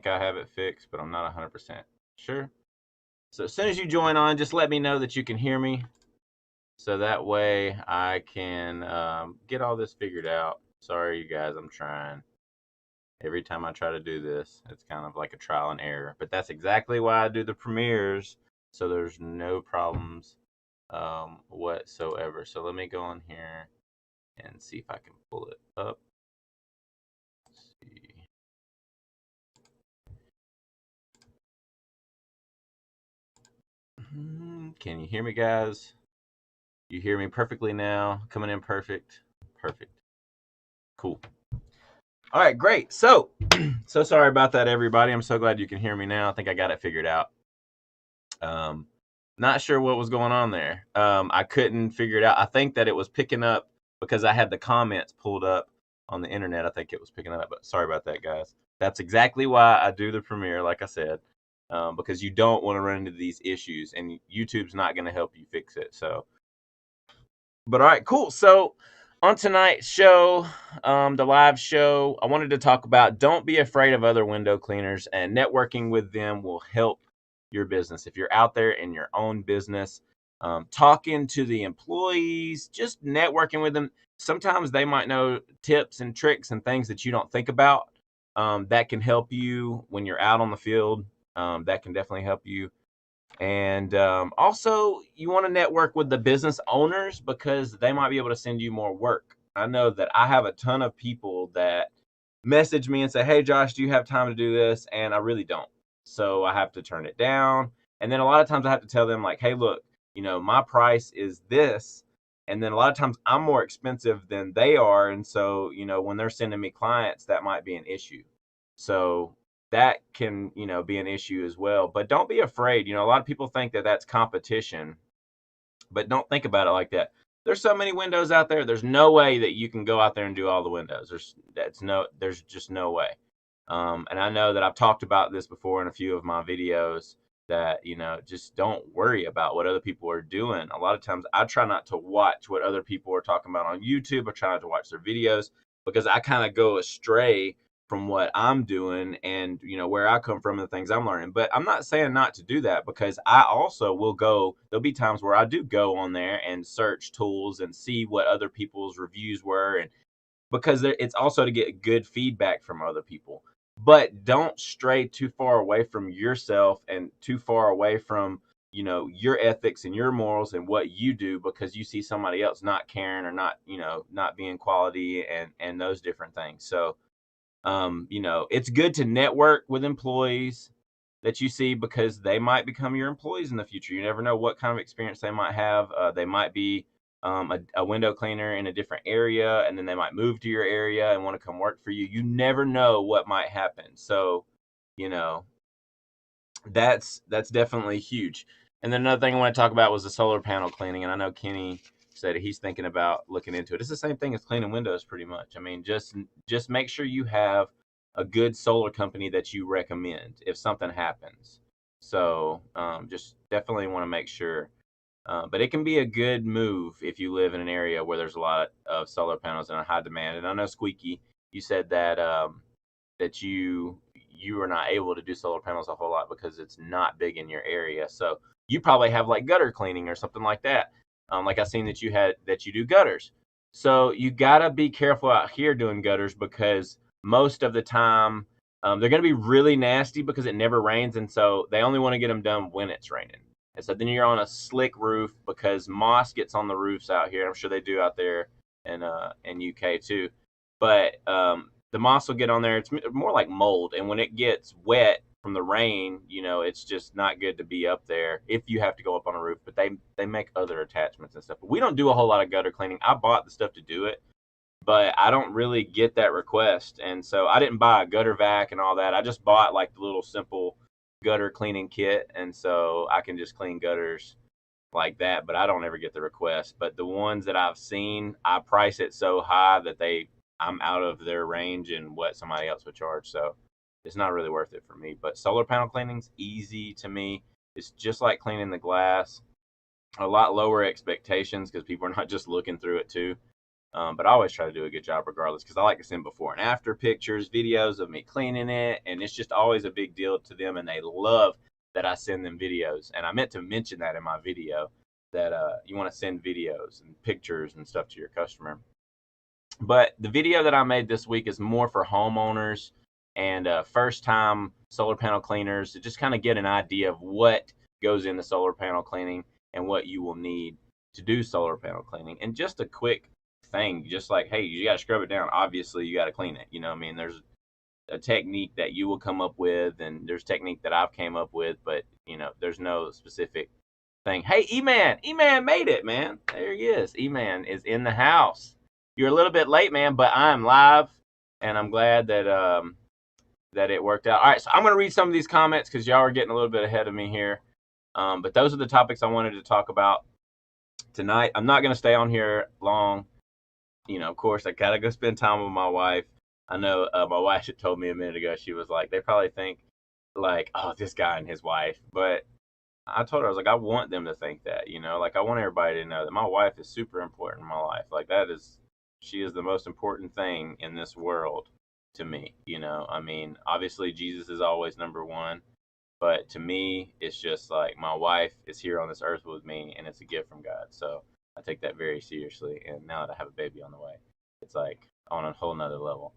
I have it fixed, but I'm not 100% sure. So as soon as you join on, just let me know that you can hear me. So that way I can get all this figured out. Sorry, you guys, I'm trying. Every time I try to do this, it's kind of like a trial and error. But that's exactly why I do the premieres, so there's no problems whatsoever. So let me go on here and see if I can pull it up. Let's see. Can you hear me, guys? You hear me perfectly now? Coming in perfect? Perfect. Cool. All right, great. So, so sorry about that, everybody. I'm so glad you can hear me now. I think I got it figured out. Um, Not sure what was going on there. I couldn't figure it out. I think that it was picking up because I had the comments pulled up on the internet. I think it was picking it up, but sorry about that, guys. That's exactly why I do the premiere, like I said, because you don't want to run into these issues, and YouTube's not going to help you fix it. So, but all right, cool. So on tonight's show, the live show, I wanted to talk about don't be afraid of other window cleaners, and networking with them will help your business. If you're out there in your own business, talking to the employees, just networking with them. Sometimes they might know tips and tricks and things that you don't think about that can help you when you're out on the field. That can definitely help you. And also, you want to network with the business owners because they might be able to send you more work. I know that I have a ton of people that message me and say, "Hey, Josh, do you have time to do this?" And I really don't. So I have to turn it down. And then a lot of times I have to tell them, like, "Hey, look, my price is this." And then a lot of times I'm more expensive than they are. And so, when they're sending me clients, that might be an issue. So that can be an issue as well, but don't be afraid. A lot of people think that that's competition, but don't think about it like that. There's so many windows out there, there's no way that you can go out there and do all the windows. There's just no way. And I know that I've talked about this before in a few of my videos, that just don't worry about what other people are doing. A lot of times I try not to watch what other people are talking about on YouTube. I try not to watch their videos because I kind of go astray from what I'm doing and where I come from and the things I'm learning. But I'm not saying not to do that, because I also will go. There'll be times where I do go on there and search tools and see what other people's reviews were, and because it's also to get good feedback from other people. But don't stray too far away from yourself and too far away from your ethics and your morals and what you do, because you see somebody else not caring or not being quality and those different things. So it's good to network with employees that you see, because they might become your employees in the future. You never know what kind of experience they might have. They might be a window cleaner in a different area, and then they might move to your area and want to come work for you. You never know what might happen. So, you know, that's definitely huge. And then another thing I want to talk about was the solar panel cleaning. And I know Kenny said he's thinking about looking into it. It's the same thing as cleaning windows, pretty much. I mean, just make sure you have a good solar company that you recommend if something happens. So just definitely want to make sure. But it can be a good move if you live in an area where there's a lot of solar panels and a high demand. And I know Squeaky, you said that that you are not able to do solar panels a whole lot because it's not big in your area. So you probably have like gutter cleaning or something like that. Like I seen that you do gutters. So you gotta be careful out here doing gutters, because most of the time they're gonna be really nasty because it never rains, and so they only want to get them done when it's raining. And so then you're on a slick roof because moss gets on the roofs out here. I'm sure they do out there in UK too. But the moss will get on there. It's more like mold, and when it gets wet from the rain, it's just not good to be up there if you have to go up on a roof. But they make other attachments and stuff. But we don't do a whole lot of gutter cleaning. I bought the stuff to do it, but I don't really get that request, and so I didn't buy a gutter vac and all that. I just bought like the little simple gutter cleaning kit, and so I can just clean gutters like that, but I don't ever get the request. But the ones that I've seen, I price it so high that I'm out of their range and what somebody else would charge. So it's not really worth it for me. But solar panel cleaning's easy to me. It's just like cleaning the glass. A lot lower expectations because people are not just looking through it too. But I always try to do a good job regardless, because I like to send before and after pictures, videos of me cleaning it, and it's just always a big deal to them, and they love that I send them videos. And I meant to mention that in my video, that you want to send videos and pictures and stuff to your customer. But the video that I made this week is more for homeowners and first-time solar panel cleaners to just kind of get an idea of what goes into solar panel cleaning and what you will need to do solar panel cleaning. And just a quick thing, just like, hey, you got to scrub it down. Obviously, you got to clean it. You know what I mean? There's a technique that you will come up with, and there's technique that I've came up with, but, you know, there's no specific thing. Hey, E-Man made it, man. There he is. E-Man is in the house. You're a little bit late, man, but I'm live, and I'm glad that that it worked out. All right, so I'm going to read some of these comments because y'all are getting a little bit ahead of me here. But those are the topics I wanted to talk about tonight. I'm not going to stay on here long. You know, of course, I got to go spend time with my wife. I know my wife had told me a minute ago, she was like, they probably think, like, oh, this guy and his wife. But I told her, I was like, I want them to think that, you know, like, I want everybody to know that my wife is super important in my life. Like, she is the most important thing in this world to me, you know. I mean, obviously Jesus is always number one, but to me, it's just like my wife is here on this earth with me, and it's a gift from God. So I take that very seriously. And now that I have a baby on the way, it's like on a whole nother level.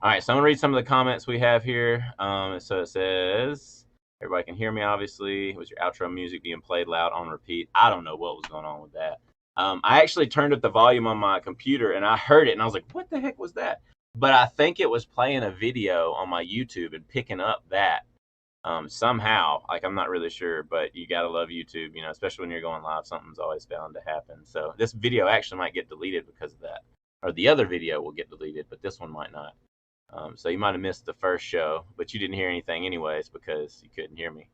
All right, so I'm gonna read some of the comments we have here. So it says, everybody can hear me, obviously. Was your outro music being played loud on repeat? I don't know what was going on with that. I actually turned up the volume on my computer, and I heard it, and I was like, what the heck was that? But I think it was playing a video on my YouTube and picking up that somehow. Like, I'm not really sure, but you gotta love YouTube, you know, especially when you're going live. Something's always bound to happen. So this video actually might get deleted because of that. Or the other video will get deleted, but this one might not. So you might have missed the first show, but you didn't hear anything anyways because you couldn't hear me.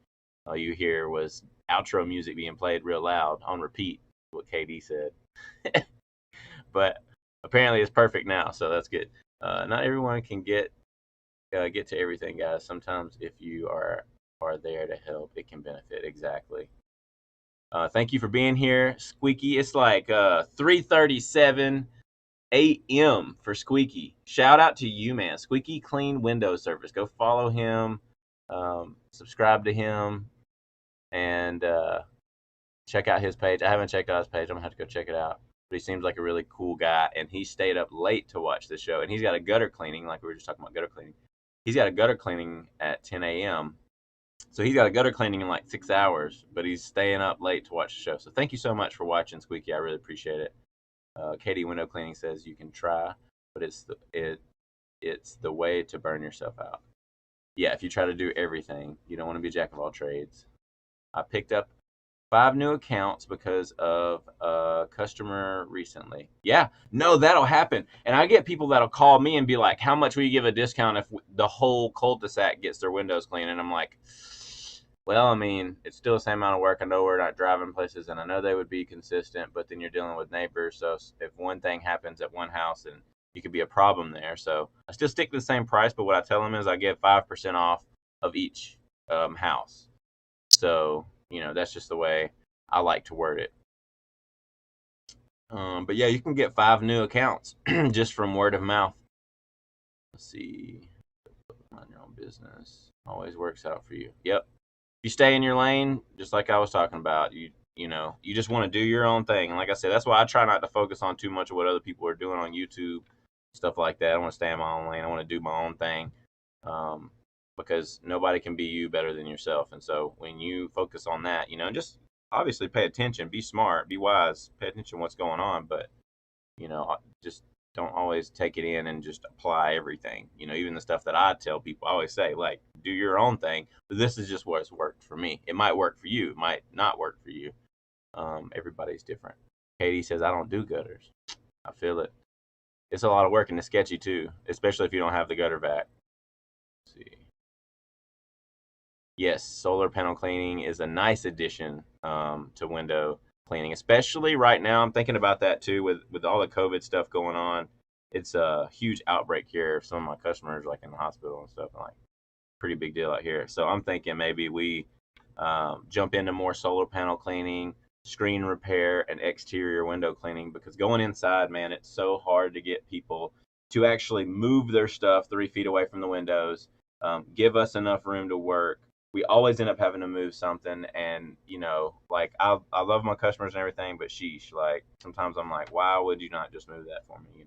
All you hear was outro music being played real loud on repeat, what KD said. But apparently it's perfect now, so that's good. Not everyone can get to everything, guys. Sometimes if you are there to help, it can benefit. Exactly. Thank you for being here, Squeaky. It's like 3:37 a.m. for Squeaky. Shout out to you, man. Squeaky Clean Windows Service. Go follow him, subscribe to him, and check out his page. I haven't checked out his page. I'm gonna have to go check it out. But he seems like a really cool guy, and he stayed up late to watch the show. And he's got a gutter cleaning, like we were just talking about gutter cleaning. He's got a gutter cleaning at 10 a.m. So he's got a gutter cleaning in like 6 hours, but he's staying up late to watch the show. So thank you so much for watching, Squeaky. I really appreciate it. Katie Window Cleaning says you can try, but it's the way to burn yourself out. Yeah, if you try to do everything, you don't want to be a jack of all trades. I picked up 5 new accounts because of a customer recently. Yeah, no, that'll happen. And I get people that'll call me and be like, how much will you give a discount if the whole cul-de-sac gets their windows clean? And I'm like, well, I mean, it's still the same amount of work. I know we're not driving places, and I know they would be consistent, but then you're dealing with neighbors. So if one thing happens at one house, then it could be a problem there. So I still stick to the same price, but what I tell them is I get 5% off of each house. So, you know, that's just the way I like to word it. But yeah, you can get 5 new accounts just from word of mouth. Let's see. Mind your own business. Always works out for you. Yep. You stay in your lane, just like I was talking about. You know, you just want to do your own thing. And like I said, that's why I try not to focus on too much of what other people are doing on YouTube, stuff like that. I want to stay in my own lane. I want to do my own thing, because nobody can be you better than yourself. And so when you focus on that, you know, just obviously pay attention, be smart, be wise, pay attention to what's going on, but, you know, just don't always take it in and just apply everything. You know, even the stuff that I tell people, I always say, like, do your own thing. But this is just what's worked for me. It might work for you. It might not work for you. Everybody's different. Katie says, I don't do gutters. I feel it. It's a lot of work and it's sketchy too, especially if you don't have the gutter vac. Let's see. Yes, solar panel cleaning is a nice addition to window cleaning, especially right now. I'm thinking about that too with all the COVID stuff going on. It's a huge outbreak here. Some of my customers like in the hospital and stuff, and like pretty big deal out here. So I'm thinking maybe we jump into more solar panel cleaning, screen repair and exterior window cleaning, because going inside, man, it's so hard to get people to actually move their stuff 3 feet away from the windows, give us enough room to work. We always end up having to move something, and like I love my customers and everything, but sheesh, like sometimes I'm like, why would you not just move that for me,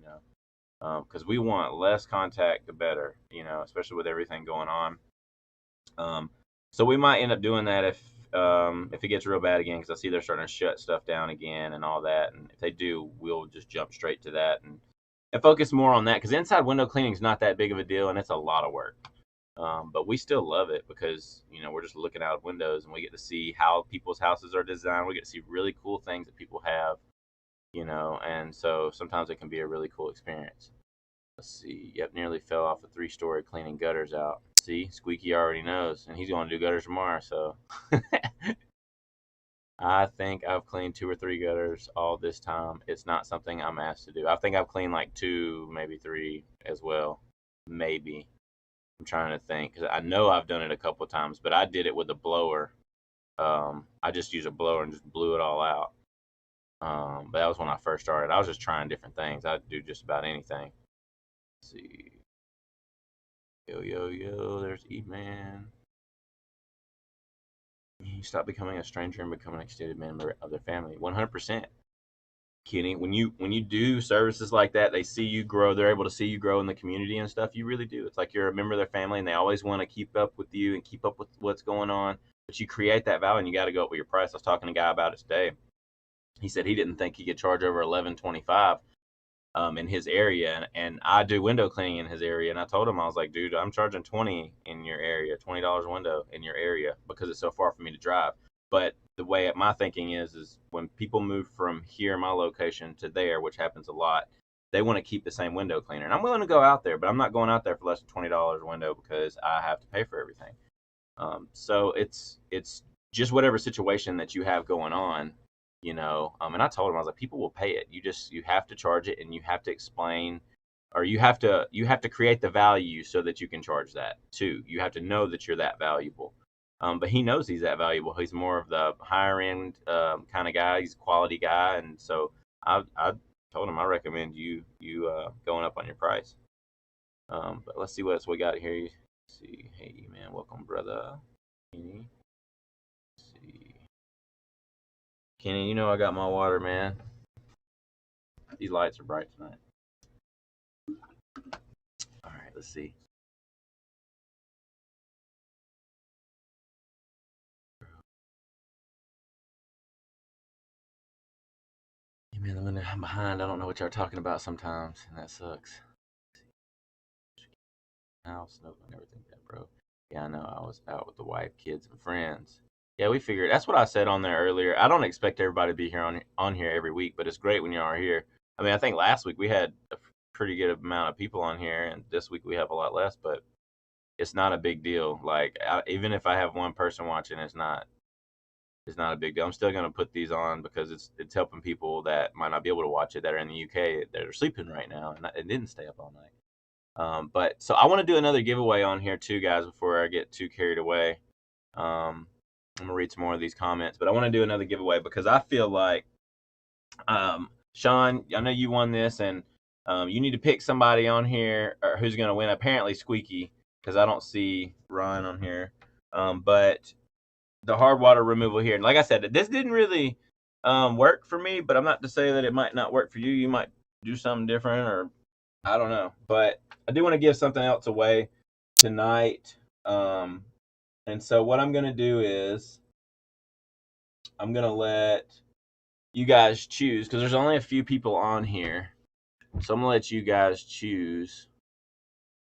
because we want less contact the better, especially with everything going on. So we might end up doing that if it gets real bad again, because I see they're starting to shut stuff down again and all that. And if they do, we'll just jump straight to that and focus more on that, because inside window cleaning is not that big of a deal and it's a lot of work. But we still love it because we're just looking out of windows and we get to see how people's houses are designed. We get to see really cool things that people have, and so sometimes it can be a really cool experience. Let's see. Yep, nearly fell off a 3-story cleaning gutters out. See, Squeaky already knows, and he's going to do gutters tomorrow. So I think I've cleaned 2 or 3 gutters all this time. It's not something I'm asked to do. I think I've cleaned like 2, maybe 3 as well. Maybe. I'm trying to think, because I know I've done it a couple of times, but I did it with a blower. I just used a blower and just blew it all out. But that was when I first started. I was just trying different things. I'd do just about anything. Let's see. Yo, there's E-Man. You stop becoming a stranger and become an extended member of their family. 100%. Kenny, when you do services like that, they see you grow. They're able to see you grow in the community and stuff. You really do. It's like you're a member of their family, and they always want to keep up with you and keep up with what's going on. But you create that value, and you got to go up with your price. I was talking to a guy about it today. He said he didn't think he could charge over $11.25 in his area, and I do window cleaning in his area. And I told him, I was like, dude, I'm charging $20 in your area, $20 a window in your area, because it's so far for me to drive. But the way my thinking is when people move from here, my location, to there, which happens a lot, they want to keep the same window cleaner. And I'm willing to go out there, but I'm not going out there for less than $20 a window because I have to pay for everything. So it's just whatever situation that you have going on, and I told him, I was like, people will pay it. You have to charge it, and you have to explain, or you have to create the value so that you can charge that too. You have to know that you're that valuable. But he knows he's that valuable. He's more of the higher end kind of guy. He's a quality guy, and so I told him I recommend you going up on your price. But let's see what else we got here. Let's see, hey man, welcome brother. Kenny. Let's see, Kenny, I got my water, man. These lights are bright tonight. All right, let's see. Man, I'm behind. I don't know what y'all are talking about sometimes, and that sucks. House, Snow, and everything, that bro. Yeah, I know. I was out with the wife, kids, and friends. Yeah, we figured. That's what I said on there earlier. I don't expect everybody to be here on here every week, but it's great when you are here. I mean, I think last week we had a pretty good amount of people on here, and this week we have a lot less. But it's not a big deal. Like even if I have one person watching, it's not a big deal. I'm still gonna put these on because it's helping people that might not be able to watch it, that are in the UK, that are sleeping right now and didn't stay up all night. But so I want to do another giveaway on here too, guys, before I get too carried away. I'm gonna read some more of these comments, but I want to do another giveaway because I feel like, Sean, I know you won this, and you need to pick somebody on here or who's gonna win. Apparently Squeaky, because I don't see Ryan on here. But the hard water removal here, and like I said, this didn't really work for me, but I'm not to say that it might not work for you. You might do something different, or I don't know. But I do want to give something else away tonight. And so what I'm going to do is I'm going to let you guys choose, because there's only a few people on here. So I'm going to let you guys choose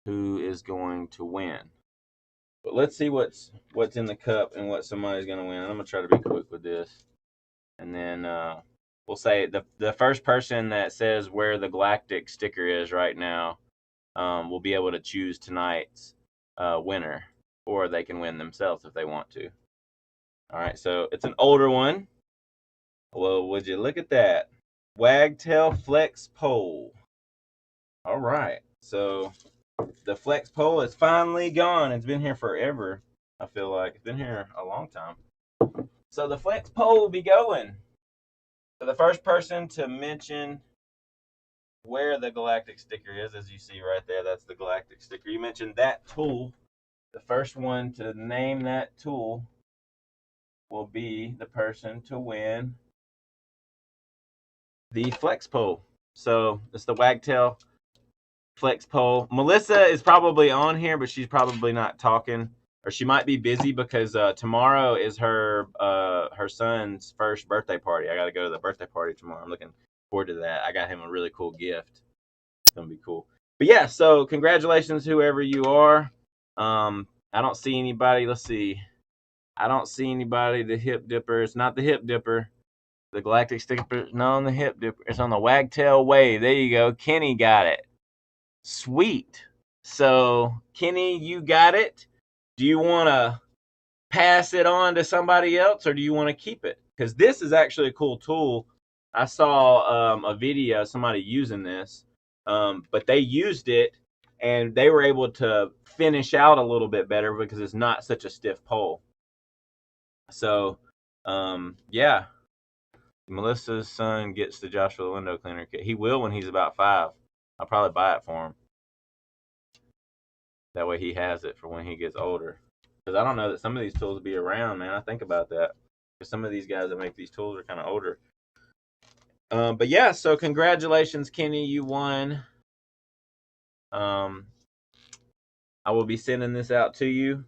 who is going to win. But let's see what's in the cup and what somebody's going to win. I'm going to try to be quick with this. And then we'll say the first person that says where the Galactic sticker is right now will be able to choose tonight's winner, or they can win themselves if they want to. All right, so it's an older one. Well, would you look at that? Wagtail Flex Pole. All right, so the Flex Pole is finally gone. It's been here forever. I feel like it's been here a long time. So the Flex Pole will be going So the first person to mention where the galactic sticker is, as you see right there, that's the galactic sticker. You mentioned that tool. The first one to name that tool will be the person to win the flex pole. So it's the Wagtail flex pole. Melissa is probably on here, but she's probably not talking, or she might be busy because tomorrow is her son's first birthday party. I got to go to the birthday party tomorrow. I'm looking forward to that. I got him a really cool gift. It's gonna be cool. But yeah, so congratulations, whoever you are. I don't see anybody. Let's see. I don't see anybody. The hip dipper. It's not the hip dipper. The galactic sticker. No, on the hip dipper. It's on the Wagtail Wave. There you go. Kenny got it. Sweet. So Kenny, you got it. Do you want to pass it on to somebody else, or do you want to keep it? Because this is actually a cool tool. I saw a video of somebody using this, but they used it and they were able to finish out a little bit better because it's not such a stiff pole. So, yeah, Melissa's son gets the Joshua the window cleaner kit. He will when he's about 5. I'll probably buy it for him. That way he has it for when he gets older. Because I don't know that some of these tools will be around, man. I think about that. Because some of these guys that make these tools are kind of older. But yeah, so congratulations, Kenny. You won. I will be sending this out to you.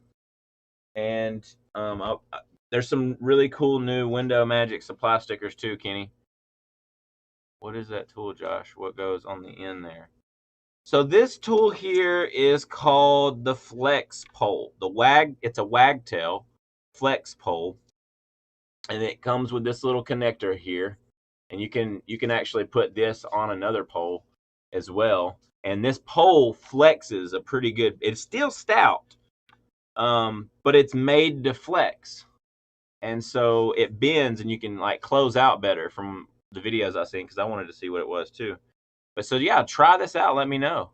And there's some really cool new Window Magic supply stickers too, Kenny. What is that tool, Josh? What goes on the end there? So this tool here is called the Flex Pole. It's a Wagtail Flex Pole, and it comes with this little connector here, and you can actually put this on another pole as well. And this pole flexes a pretty good. It's still stout, but it's made to flex, and so it bends, and you can like close out better from the videos I've seen because I wanted to see what it was too. But so yeah, try this out. Let me know.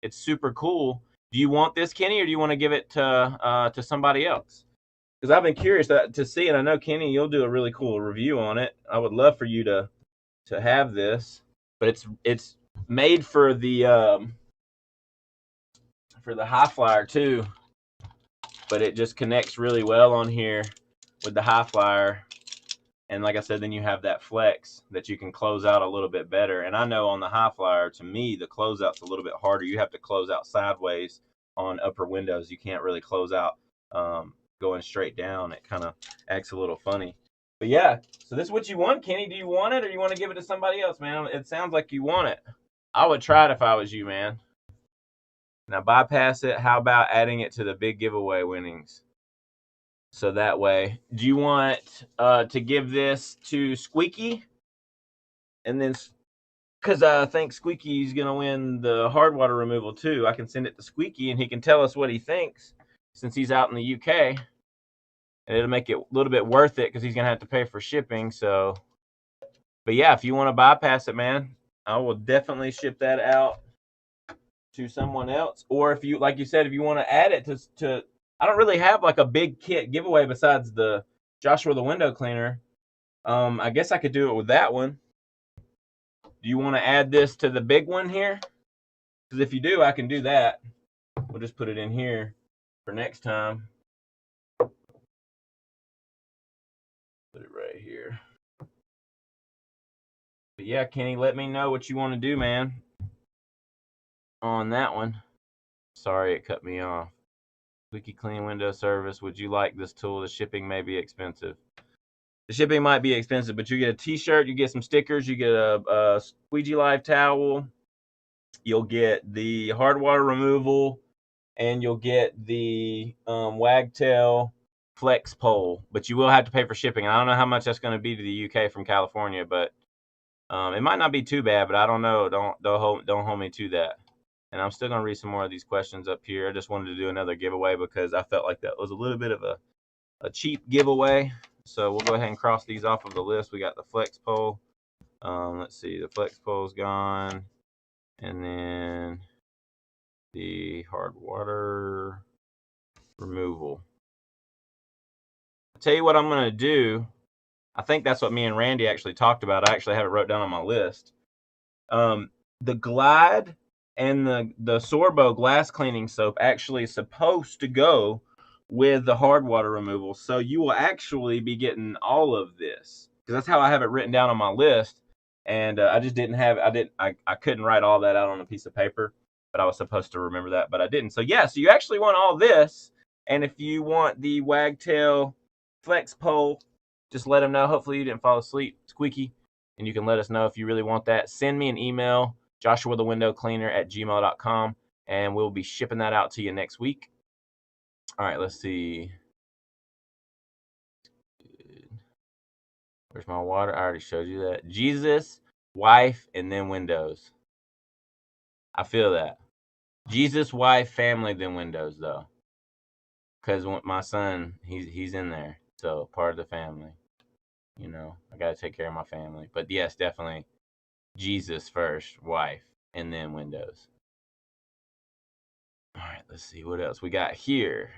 It's super cool. Do you want this, Kenny, or do you want to give it to somebody else? Because I've been curious to see, and I know, Kenny, you'll do a really cool review on it. I would love for you to have this, but it's made for the high flyer too. But it just connects really well on here with the high flyer. And like I said, then you have that flex that you can close out a little bit better. And I know on the high flyer, to me, the closeout's a little bit harder. You have to close out sideways on upper windows. You can't really close out going straight down. It kind of acts a little funny. But yeah, so this is what you want, Kenny. Do you want it, or you want to give it to somebody else, man? It sounds like you want it. I would try it if I was you, man. Now bypass it. How about adding it to the big giveaway winnings? So that way, do you want to give this to Squeaky? And then, because I think Squeaky's going to win the hard water removal too, I can send it to Squeaky and he can tell us what he thinks since he's out in the UK. And it'll make it a little bit worth it because he's going to have to pay for shipping. So, but yeah, if you want to bypass it, man, I will definitely ship that out to someone else. Or if you, like you said, if you want to add it to I don't really have like a big kit giveaway besides the Joshua the window cleaner. I guess I could do it with that one. Do you want to add this to the big one here? Because if you do, I can do that. We'll just put it in here for next time. Put it right here. But yeah, Kenny, let me know what you want to do, man, on that one. Sorry it cut me off. Squeaky Clean Window Service. Would you like this tool? The shipping may be expensive. The shipping might be expensive, but you get a t-shirt, you get some stickers, you get a Squeegee Life towel, you'll get the hard water removal, and you'll get the Wagtail Flex pole. But you will have to pay for shipping. I don't know how much that's going to be to the UK from California, but it might not be too bad. But I don't know. Don't hold me to that. And I'm still going to read some more of these questions up here. I just wanted to do another giveaway because I felt like that was a little bit of a cheap giveaway. So we'll go ahead and cross these off of the list. We got the flex pole. Let's see, the flex pole's gone. And then the hard water removal. I'll tell you what I'm going to do. I think that's what me and Randy actually talked about. I actually have it wrote down on my list. The Glide and the Sorbo glass cleaning soap actually is supposed to go with the hard water removal. So you will actually be getting all of this, because that's how I have it written down on my list. And I just didn't have, I couldn't write all that out on a piece of paper, but I was supposed to remember that, but I didn't. So yeah, so you actually want all this. And if you want the Wagtail Flex Pole, just let them know. Hopefully you didn't fall asleep, Squeaky. And you can let us know if you really want that. Send me an email, joshuathewindowcleaner@gmail.com, and we'll be shipping that out to you next week. All right, let's see. Where's my water? I already showed you that. Jesus, wife, and then windows. I feel that. Jesus, wife, family, then windows, though. Because my son, he's in there. So part of the family. You know, I got to take care of my family. But yes, definitely Jesus first, wife, and then windows. All right, let's see what else we got here.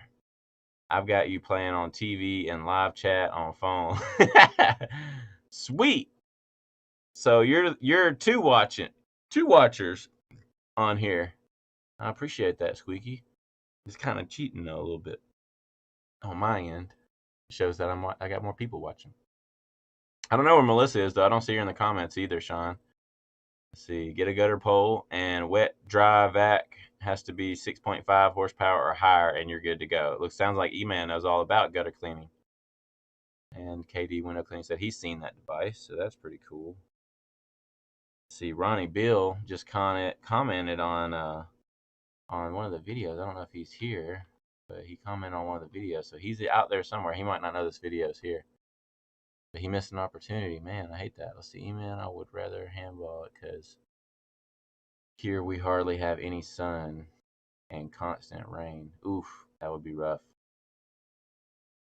I've got you playing on TV and live chat on phone. Sweet. So you're two watchers on here. I appreciate that, Squeaky. It's kind of cheating though a little bit on my end. It shows that I got more people watching. I don't know where Melissa is though. I don't see her in the comments either, Sean. Let's see. Get a gutter pole and wet dry vac has to be 6.5 horsepower or higher, and you're good to go. It sounds like E-Man knows all about gutter cleaning. And KD Window Cleaning said he's seen that device, so that's pretty cool. Let's see, Ronnie Bill just commented on one of the videos. I don't know if he's here, but he commented on one of the videos, so he's out there somewhere. He might not know this video's here, but he missed an opportunity. Man, I hate that. Let's see, E-Man, I would rather handball it because here we hardly have any sun and constant rain. Oof, that would be rough.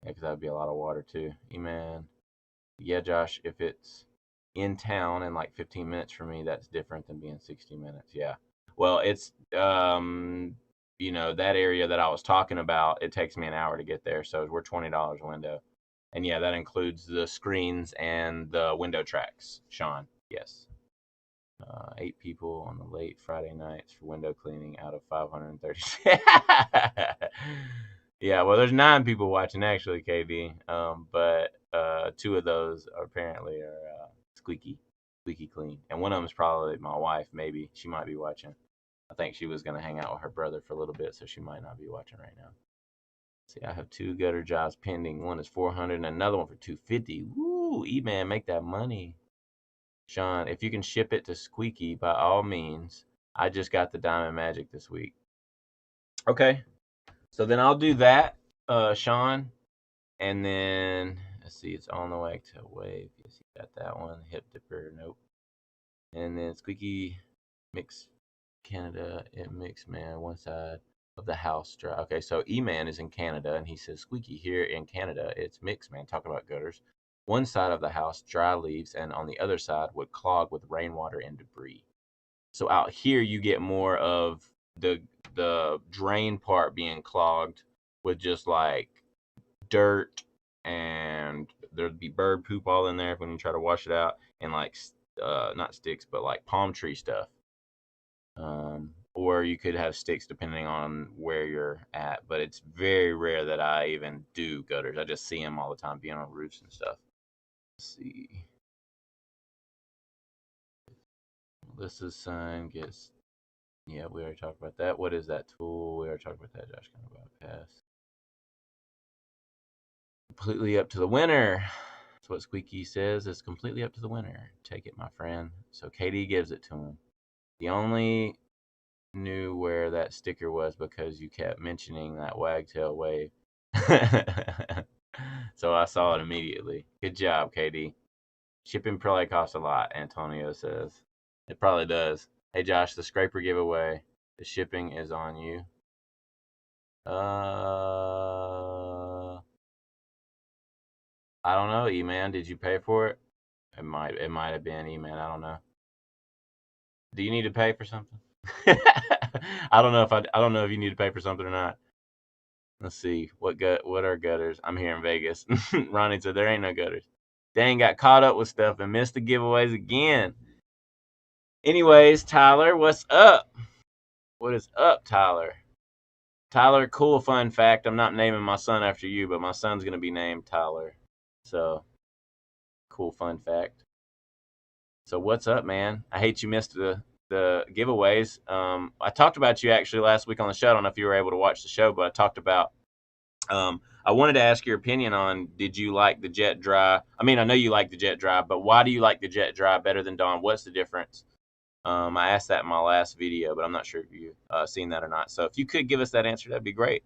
Yeah, because that would be a lot of water too. E-Man, yeah, Josh, if it's in town in like 15 minutes for me, that's different than being 60 minutes. Yeah. Well, it's you know, that area that I was talking about, it takes me an hour to get there, so we're $20 a window. And yeah, that includes the screens and the window tracks, Sean. Yes. 8 people on the late Friday nights for window cleaning out of 530. Yeah, well, there's 9 people watching actually, KB. But 2 of those apparently are squeaky clean, and one of them is probably my wife. Maybe she might be watching. I think she was gonna hang out with her brother for a little bit, so she might not be watching right now. See, I have 2 gutter jobs pending. One is 400 and another one for 250. Woo, E-Man, make that money. Sean, if you can ship it to Squeaky, by all means. I just got the Diamond Magic this week. Okay, so then I'll do that, Sean, and then let's see, it's on the way to Wave. Yes, you got that one. Hip Dipper, nope. And then Squeaky Mix Canada, it mix man one side of the house dry. Okay, so E-Man is in Canada, and he says Squeaky here in Canada, it's mix man. Talking about gutters. One side of the house dry leaves, and on the other side would clog with rainwater and debris. So out here you get more of the drain part being clogged with just like dirt, and there'd be bird poop all in there when you try to wash it out, and like not sticks but like palm tree stuff. Or you could have sticks depending on where you're at, but it's very rare that I even do gutters. I just see them all the time being on roofs and stuff. Let's see. Melissa's son gets, yeah, we already talked about that. What is that tool? We already talked about that. Josh kind of bypass. Completely up to the winner. That's what Squeaky says. It's completely up to the winner. Take it, my friend. So KD gives it to him. The only knew where that sticker was because you kept mentioning that Wagtail Wave. So I saw it immediately. Good job, KD. Shipping probably costs a lot, Antonio says. It probably does. Hey Josh, the scraper giveaway. The shipping is on you. I don't know, E-Man. Did you pay for it? It might have been E-Man. I don't know. Do you need to pay for something? I don't know if you need to pay for something or not. Let's see. What are gutters? I'm here in Vegas. Ronnie said there ain't no gutters. Dang, got caught up with stuff and missed the giveaways again. Anyways, Tyler, what's up? What is up, Tyler? Tyler, cool fun fact. I'm not naming my son after you, but my son's going to be named Tyler. So, cool fun fact. So, what's up, man? I hate you missed the giveaways. I talked about you actually last week on the show. I don't know if you were able to watch the show, but I talked about I wanted to ask your opinion on, did you like the Jet Dry? I mean, I know you like the Jet Dry, but why do you like the Jet Dry better than Dawn? What's the difference? I asked that in my last video, but I'm not sure if you seen that or not. So if you could give us that answer, that'd be great.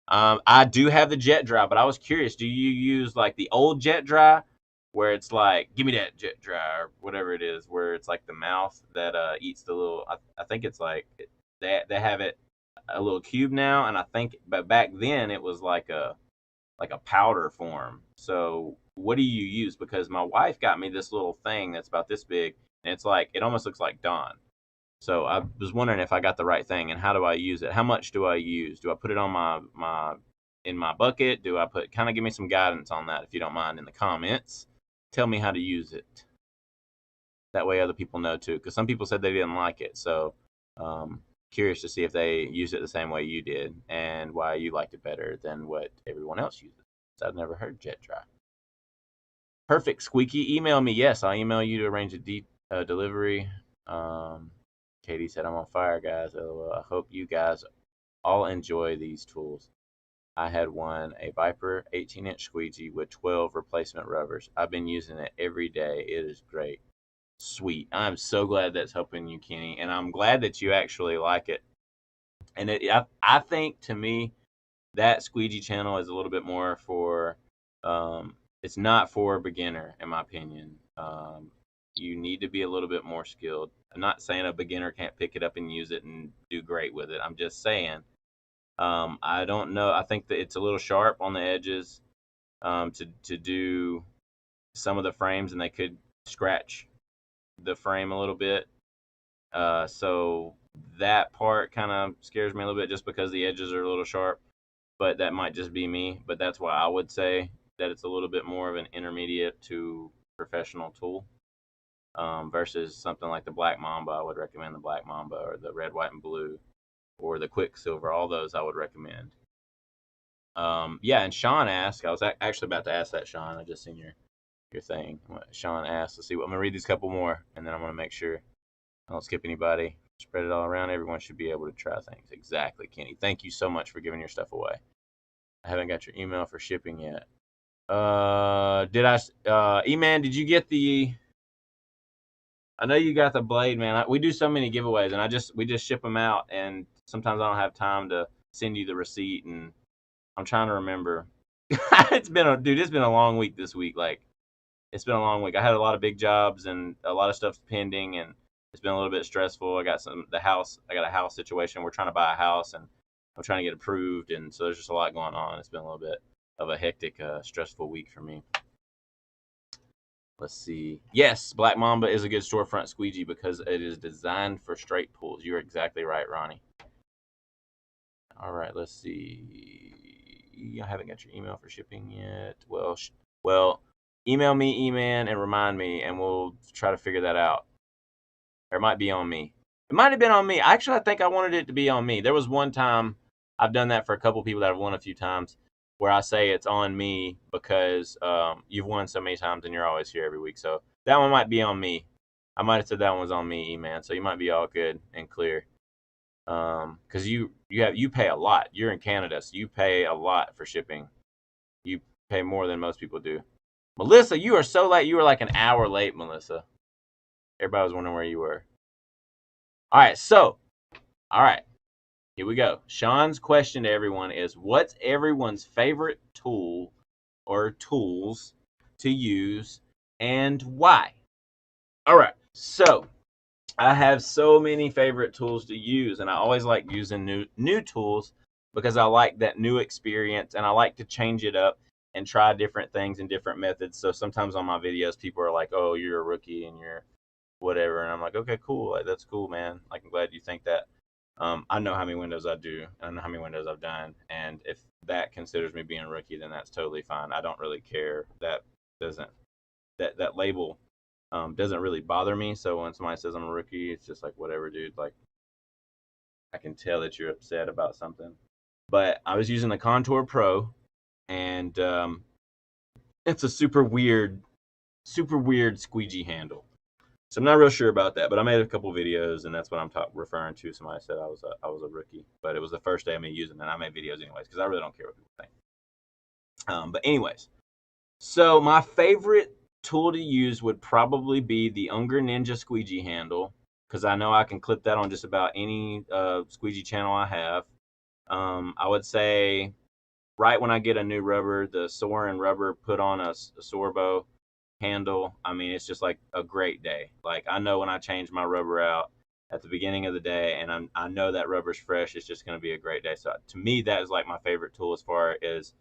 I do have the Jet Dry, but I was curious, do you use like the old Jet Dry where it's like, give me that Jet Dry or whatever it is, where it's like the mouth that eats the little, I think it's like, they have it a little cube now, and I think, but back then it was like a powder form. So what do you use? Because my wife got me this little thing that's about this big, and it's like, it almost looks like Dawn. So I was wondering if I got the right thing, and how do I use it? How much do I use? Do I put it on in my bucket? Do I put, kind of give me some guidance on that if you don't mind in the comments. Tell me how to use it. That way other people know too, because some people said they didn't like it. So curious to see if they used it the same way you did and why you liked it better than what everyone else uses. I've never heard Jet Dry. Perfect. Squeaky, email me. Yes, I'll email you to arrange a delivery. Katie said, I'm on fire, guys. LOL. I hope you guys all enjoy these tools. I had one, a Viper 18-inch squeegee with 12 replacement rubbers. I've been using it every day. It is great. Sweet. I'm so glad that's helping you, Kenny, and I'm glad that you actually like it. And I think, to me, that squeegee channel is a little bit more for, it's not for a beginner, in my opinion. You need to be a little bit more skilled. I'm not saying a beginner can't pick it up and use it and do great with it. I'm just saying, I don't know. I think that it's a little sharp on the edges to do some of the frames, and they could scratch the frame a little bit. So that part kind of scares me a little bit, just because the edges are a little sharp. But that might just be me. But that's why I would say that it's a little bit more of an intermediate to professional tool. Versus something like the Black Mamba. I would recommend the Black Mamba, or the Red, White, and Blue, or the Quicksilver. All those I would recommend. Yeah, and Sean asked, I was actually about to ask that, Sean. I just seen your thing. Sean asked, let's see, I'm going to read these couple more, and then I'm going to make sure I don't skip anybody. Spread it all around. Everyone should be able to try things. Exactly, Kenny. Thank you so much for giving your stuff away. I haven't got your email for shipping yet. E-Man, did you get the, I know you got the blade, man. We do so many giveaways, and we just ship them out, and sometimes I don't have time to send you the receipt, and I'm trying to remember. It's been a long week this week. Like, it's been a long week. I had a lot of big jobs and a lot of stuff's pending, and it's been a little bit stressful. I got a house situation. We're trying to buy a house, and I'm trying to get approved, and so there's just a lot going on. It's been a little bit of a hectic, stressful week for me. Let's see. Yes, Black Mamba is a good storefront squeegee because it is designed for straight pulls. You're exactly right, Ronnie. All right, let's see. I haven't got your email for shipping yet. Well, email me, E-Man, and remind me, and we'll try to figure that out. Or it might be on me. It might have been on me. Actually, I think I wanted it to be on me. There was one time, I've done that for a couple people that have won a few times, where I say it's on me because you've won so many times and you're always here every week. So that one might be on me. I might have said that one was on me, E-Man. So you might be all good and clear. Because you pay a lot. You're in Canada, so you pay a lot for shipping. You pay more than most people do. Melissa, you are so late. You were like an hour late, Melissa. Everybody was wondering where you were. All right. Here we go. Sean's question to everyone is, what's everyone's favorite tool or tools to use, and why? All right. So I have so many favorite tools to use, and I always like using new tools because I like that new experience, and I like to change it up and try different things and different methods. So sometimes on my videos, people are like, "Oh, you're a rookie and you're whatever," and I'm like, "Okay, cool. Like, that's cool, man. Like, I'm glad you think that." I know how many windows I do, and I know how many windows I've done, and if that considers me being a rookie, then that's totally fine. I don't really care. That doesn't that label doesn't really bother me. So when somebody says I'm a rookie, it's just like, whatever, dude. Like, I can tell that you're upset about something. But I was using the Contour Pro, and it's a super weird squeegee handle. So I'm not real sure about that, but I made a couple videos, and that's what I'm referring to. Somebody said I was a rookie, but it was the first day of me using it. And I made videos anyways because I really don't care what people think. But anyways, so my favorite tool to use would probably be the Unger Ninja squeegee handle, because I know I can clip that on just about any squeegee channel I have. I would say right when I get a new rubber, the Soarin' rubber put on a Sorbo handle, I mean, it's just like a great day. Like, I know when I change my rubber out at the beginning of the day, and I know that rubber's fresh, it's just going to be a great day. So to me, that is like my favorite tool as far as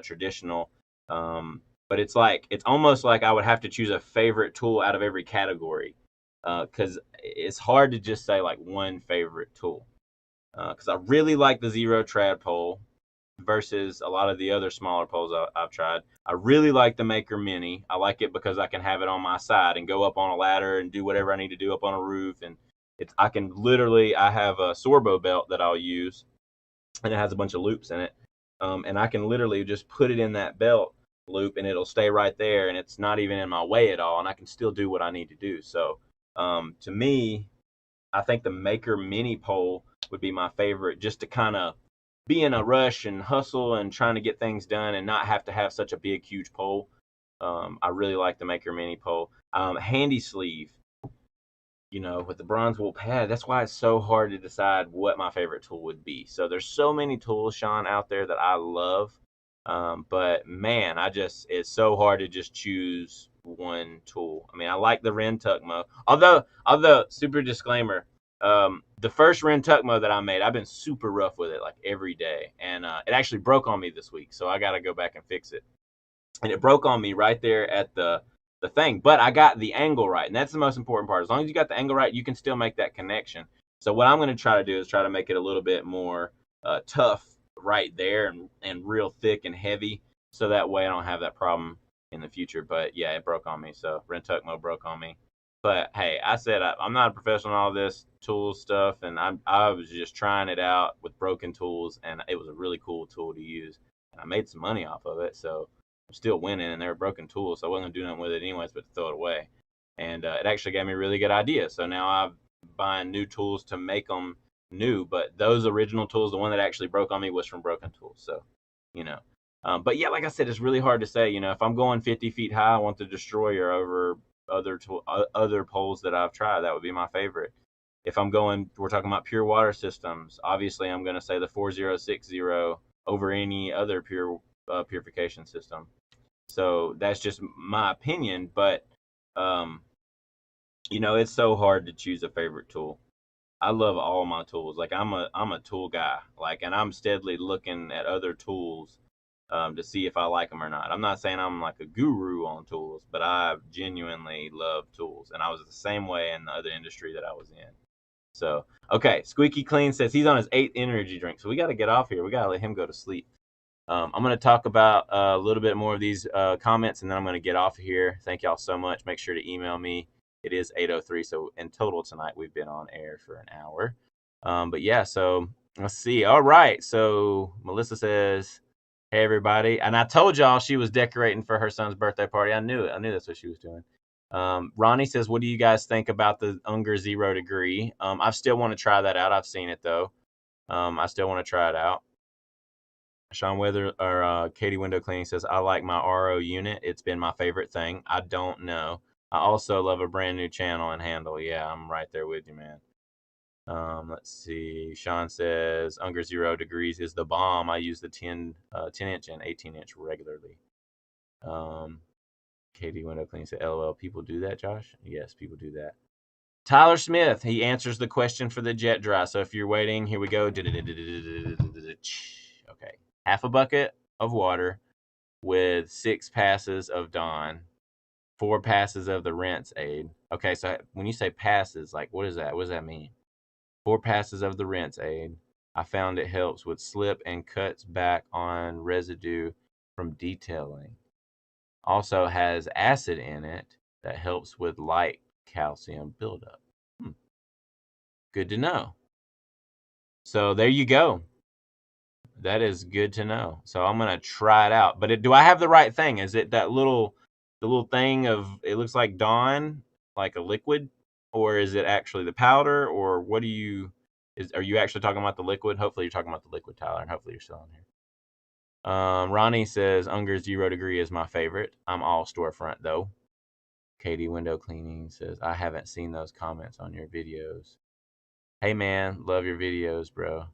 traditional. But it's almost like I would have to choose a favorite tool out of every category, because it's hard to just say like one favorite tool. Because I really like the Zero Trad pole versus a lot of the other smaller poles I've tried. I really like the Maker Mini. I like it because I can have it on my side and go up on a ladder and do whatever I need to do up on a roof. And I have a Sorbo belt that I'll use, and it has a bunch of loops in it. And I can literally just put it in that belt loop, and it'll stay right there, and it's not even in my way at all, and I can still do what I need to do. So to me, I think the Maker Mini pole would be my favorite, just to kind of be in a rush and hustle and trying to get things done and not have to have such a big, huge pole. I really like the Maker Mini pole. Handy sleeve, with the bronze wool pad. That's why it's so hard to decide what my favorite tool would be. So there's so many tools, Sean, out there that I love. But man, it's so hard to just choose one tool. I mean, I like the Ren Tuckmo. Although super disclaimer, the first Ren Tuckmo that I made, I've been super rough with it like every day, and it actually broke on me this week, so I got to go back and fix it. And it broke on me right there at the thing, but I got the angle right, and that's the most important part. As long as you got the angle right, you can still make that connection. So what I'm going to try to do is try to make it a little bit more tough right there and real thick and heavy, so that way I don't have that problem in the future. But yeah, it broke on me. So Ren Tuckmo broke on me. But hey, I said I'm not a professional in all this tool stuff, and I was just trying it out with broken tools, and it was a really cool tool to use, and I made some money off of it. So I'm still winning, and they're broken tools, so I wasn't gonna do nothing with it anyways, but to throw it away. And it actually gave me a really good idea. So now I'm buying new tools to make them new, but those original tools, the one that actually broke on me was from Broken Tools. So, you know, but yeah, like I said, it's really hard to say. If I'm going 50 feet high, I want the Destroyer over other poles that I've tried. That would be my favorite. If we're talking about pure water systems. Obviously, I'm going to say the 4060 over any other purification system. So that's just my opinion, but it's so hard to choose a favorite tool. I love all my tools. Like, I'm a tool guy. Like, and I'm steadily looking at other tools to see if I like them or not. I'm not saying I'm like a guru on tools, but I genuinely love tools, and I was the same way in the other industry that I was in. So, okay, Squeaky Clean says he's on his 8th energy drink, so we got to get off here. We got to let him go to sleep. I'm going to talk about a little bit more of these comments, and then I'm going to get off of here. Thank y'all so much. Make sure to email me. It is 8:03, so in total tonight we've been on air for an hour. But yeah, so let's see. All right, so Melissa says, hey, everybody. And I told y'all she was decorating for her son's birthday party. I knew it. I knew that's what she was doing. Ronnie says, what do you guys think about the Unger 0 degree? I still want to try that out. I've seen it, though. I still want to try it out. Sean Weather or Katie Window Cleaning says, I like my RO unit. It's been my favorite thing. I don't know. I also love a brand new channel and handle. Yeah, I'm right there with you, man. Let's see. Sean says, Unger 0 degrees is the bomb. I use the 10-inch and 18-inch regularly. Katie Window Cleaning said, LOL, people do that, Josh? Yes, people do that. Tyler Smith, he answers the question for the jet dry. So if you're waiting, here we go. Okay. Half a bucket of water with 6 passes of Dawn, 4 passes of the Rinse Aid. Okay, so when you say passes, like, what is that? What does that mean? 4 passes of the Rinse Aid. I found it helps with slip and cuts back on residue from detailing. Also has acid in it that helps with light calcium buildup. Good to know. So there you go. That is good to know. So I'm gonna try it out. But do I have the right thing? Is it the little thing of, it looks like Dawn, like a liquid, or is it actually the powder, or what are you actually talking about the liquid? Hopefully you're talking about the liquid, Tyler, and hopefully you're still on here. Ronnie says Unger 0 degree is my favorite. I'm all storefront though. Katie Window Cleaning says I haven't seen those comments on your videos. Hey man, love your videos, bro.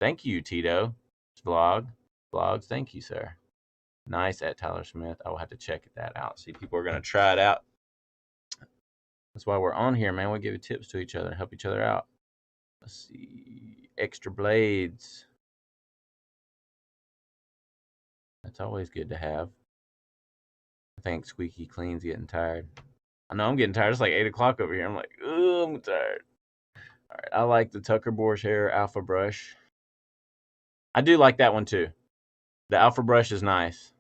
Thank you, Tito. Vlogs, thank you, sir. Nice at Tyler Smith. I will have to check that out. See, people are gonna try it out. That's why we're on here, man. We give tips to each other, help each other out. Let's see. Extra blades. That's always good to have. I think Squeaky Clean's getting tired. I know I'm getting tired. It's like 8 o'clock over here. I'm like, oh, I'm tired. All right. I like the Tucker Borsche Hair Alpha Brush. I do like that one too. The Alpha Brush is nice.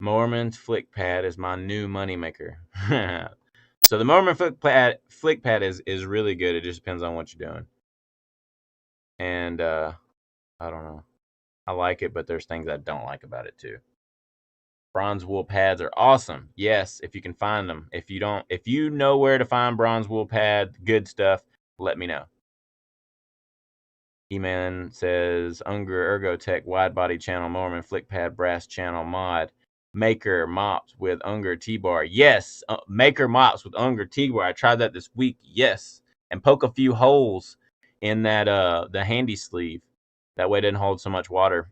Moorman's Flick Pad is my new moneymaker. So the Moorman Flick Pad is really good. It just depends on what you're doing. And I don't know. I like it, but there's things I don't like about it too. Bronze wool pads are awesome. Yes, if you can find them. If you know where to find bronze wool pad, good stuff, let me know. E-Man says Unger Ergotech wide body channel Moorman Flick Pad brass channel mod. Maker mops with Unger T-bar. Yes, Maker mops with Unger T-bar. I tried that this week. Yes, and poke a few holes in that the handy sleeve. That way it doesn't hold so much water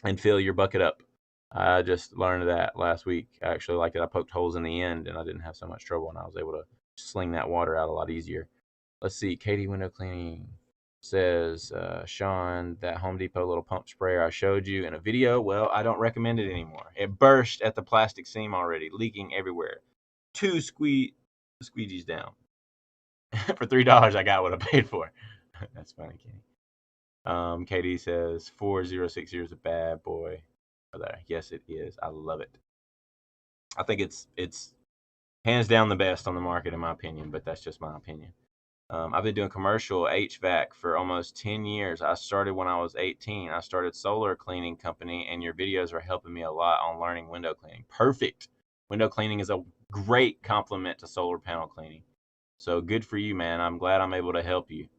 and fill your bucket up. I just learned that last week. I actually like it. I poked holes in the end and I didn't have so much trouble, and I was able to sling that water out a lot easier. Let's see. Katie Window Cleaning says, Sean, that Home Depot little pump sprayer I showed you in a video, well, I don't recommend it anymore. It burst at the plastic seam already, leaking everywhere. 2 squeegees down. For $3, I got what I paid for. That's funny, Katie. Katie says 4060 is a bad boy. Yes, it is. I love it. I think it's hands down the best on the market in my opinion, but that's just my opinion. I've been doing commercial HVAC for almost 10 years. I started when I was 18. I started solar cleaning company, and your videos are helping me a lot on learning window cleaning. Perfect. Window cleaning is a great complement to solar panel cleaning. So good for you, man. I'm glad I'm able to help you.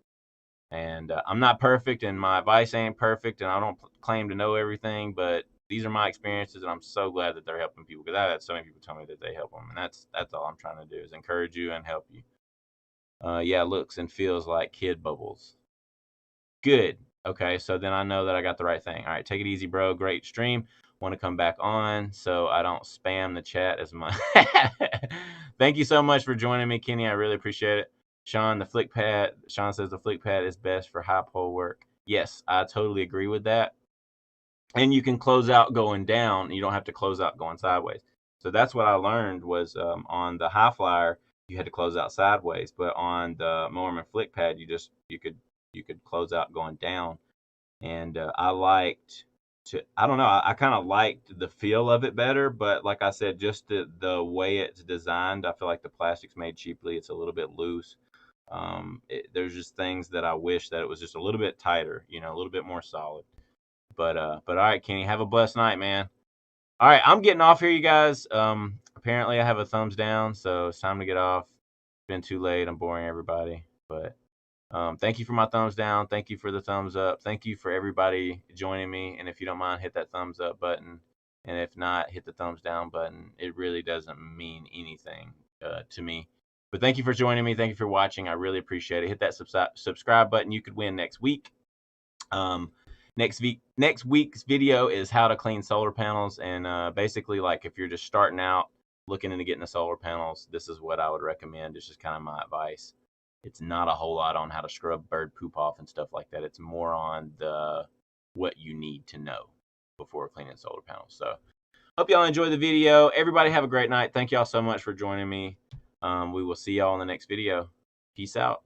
And I'm not perfect, and my advice ain't perfect, and I don't claim to know everything, but these are my experiences, and I'm so glad that they're helping people, because I've had so many people tell me that they help them, and that's all I'm trying to do, is encourage you and help you. Yeah, looks and feels like kid bubbles. Good. Okay, so then I know that I got the right thing. All right, take it easy, bro. Great stream. Want to come back on so I don't spam the chat as much. Thank you so much for joining me, Kenny. I really appreciate it. Sean says the flick pad is best for high pole work. Yes, I totally agree with that. And you can close out going down. You don't have to close out going sideways. So that's what I learned was on the high flyer, you had to close out sideways, but on the Moorman flick pad, you could close out going down. And I don't know, I kind of liked the feel of it better, but like I said, just the way it's designed, I feel like the plastic's made cheaply. It's a little bit loose. There's just things that I wish that it was just a little bit tighter, a little bit more solid. But all right, Kenny, have a blessed night, man. All right, I'm getting off here, you guys. Apparently I have a thumbs down, so it's time to get off. It's been too late. I'm boring everybody, but thank you for my thumbs down. Thank you for the thumbs up. Thank you for everybody joining me. And if you don't mind, hit that thumbs up button. And if not, hit the thumbs down button. It really doesn't mean anything to me. But thank you for joining me. Thank you for watching. I really appreciate it. Hit that subscribe button. You could win next week. Next week's video is how to clean solar panels, and basically, like, if you're just starting out looking into getting the solar panels, this is what I would recommend. It's just kind of my advice. It's not a whole lot on how to scrub bird poop off and stuff like that. It's more on what you need to know before cleaning solar panels. So hope y'all enjoy the video. Everybody have a great night. Thank y'all so much for joining me. We will see y'all in the next video. Peace out.